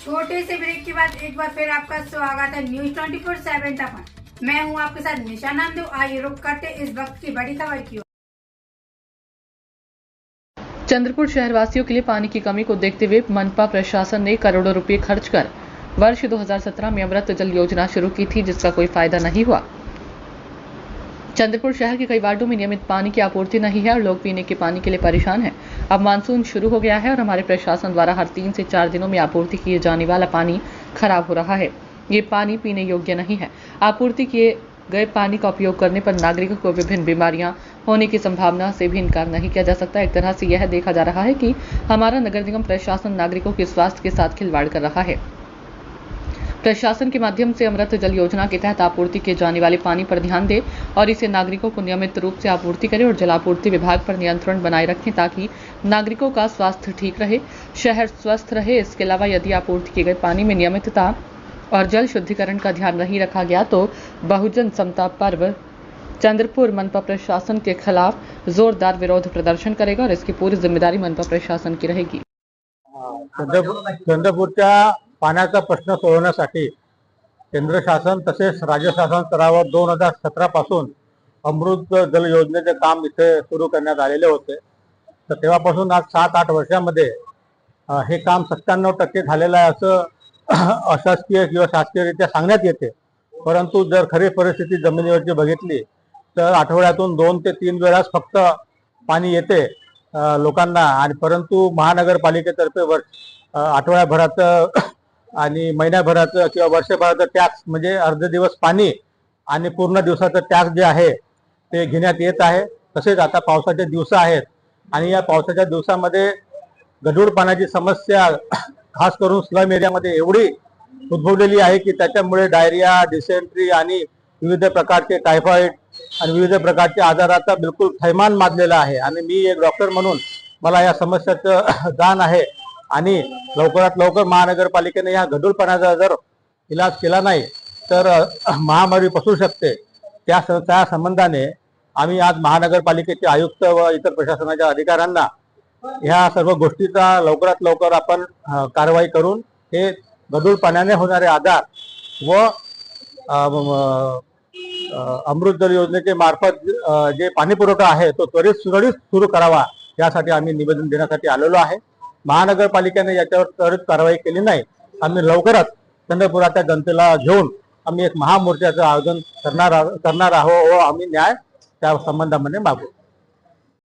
छोटे से ब्रेक के बाद एक बार फिर आपका स्वागत है न्यूज 24/7 पर। मैं हूं आपके साथ निशा नांदू। आइए रुक करते इस वक्त की बड़ी खबर की ओर। चंद्रपुर शहरवासियों के लिए पानी की कमी को देखते हुए मनपा प्रशासन ने करोड़ों रुपए खर्च कर वर्ष 2017 में अमृत जल योजना शुरू की थी, जिसका कोई फायदा नहीं हुआ। चंद्रपुर शहर के कई वार्डों में नियमित पानी की आपूर्ति नहीं है और लोग पीने के पानी के लिए परेशान हैं। अब मानसून शुरू हो गया है और हमारे प्रशासन द्वारा हर 3 से 4 दिनों में आपूर्ति किए जाने वाला पानी खराब हो रहा है। ये पानी पीने योग्य नहीं है। आपूर्ति किए गए पानी का उपयोग करने पर नागरिकों को विभिन्न बीमारियां होने की संभावना से भी इनकार नहीं किया जा सकता। एक तरह से यह देखा जा रहा है कि हमारा नगर निगम प्रशासन नागरिकों के स्वास्थ्य के साथ खिलवाड़ कर रहा है। प्रशासन के माध्यम से अमृत जल योजना के तहत आपूर्ति किए जाने वाले पानी पर ध्यान दे और इसे नागरिकों को नियमित रूप से आपूर्ति करें और जलापूर्ति विभाग पर नियंत्रण बनाए रखें ताकि नागरिकों का स्वास्थ्य ठीक रहे, शहर स्वस्थ रहे। इसके अलावा यदि आपूर्ति किए गए पानी में नियमितता और जल शुद्धिकरण का ध्यान नहीं रखा गया तो बहुजन समता पर्व चंद्रपुर मनपा प्रशासन के खिलाफ जोरदार विरोध प्रदर्शन करेगा और इसकी पूरी जिम्मेदारी मनपा प्रशासन की रहेगी। चंद्रपूरच्या पाण्याचा प्रश्न सोडवण्यासाठी केंद्र शासन तसेच राज्य शासन स्तरावर 2017 पासून अमृत जल योजनेचे काम इथे सुरू करण्यात आलेले होते। तर तेव्हापासून आज 7-8 वर्षांमध्ये हे काम 97% झालेलं आहे असं अशासकीय किंवा शासकीयरित्या सांगण्यात येते। परंतु जर खरी परिस्थिती जमिनीवरची बघितली तर आठवड्यातून 2 ते 3 वेळाच फक्त पाणी येते लोकांना, आणि परंतु महानगरपालिकेतर्फे आठवड्याभराचं आणि महिन्याभराचं किंवा वर्षभराचं टॅक्स म्हणजे अर्धे दिवस पाणी आणि पूर्ण दिवसाचं टॅक्स जे आहे ते घेण्यात येत आहे। तसेच आता पावसाचे दिवस आहेत आणि या पावसाच्या दिवसामध्ये गढूळ पाण्याची समस्या खास करून स्लम एरियामध्ये एवढी उद्भवलेली आहे की त्याच्यामुळे डायरिया, डिसेंट्री आणि विविध प्रकारचे टायफॉइड आणि विविध प्रकारच्या आजाराचा बिलकुल थैमान माजलेला आहे। आणि मी एक डॉक्टर म्हणून मला या समस्याचं जाण आहे आणि लवकरात लवकर महानगरपालिकेने या गढूळ पाण्याचा जर इलाज केला नाही तर महामारी पसरू शकते। त्या संबंधाने आम्ही आज महानगरपालिकेचे आयुक्त व इतर प्रशासनाच्या अधिकाऱ्यांना ह्या सर्व गोष्टीचा लवकरात लवकर आपण कारवाई करून हे गढूळ पाण्याने होणारे आजार व अमृत जल योजनेचे मार्फत जे पाणी पुरवठा आहे तो त्वरित सुरळीत सुरू करावा यासाठी आम्ही निवेदन देण्यासाठी आलेलो आहे। महानगरपालिकेने याच्यावर त्वरित कारवाई केली नाही, आम्ही लवकरच चंद्रपुराच्या जनतेला घेऊन आम्ही एक महामोर्चाचं आयोजन करणार आहोत व आम्ही न्याय त्या संबंधामध्ये मागू।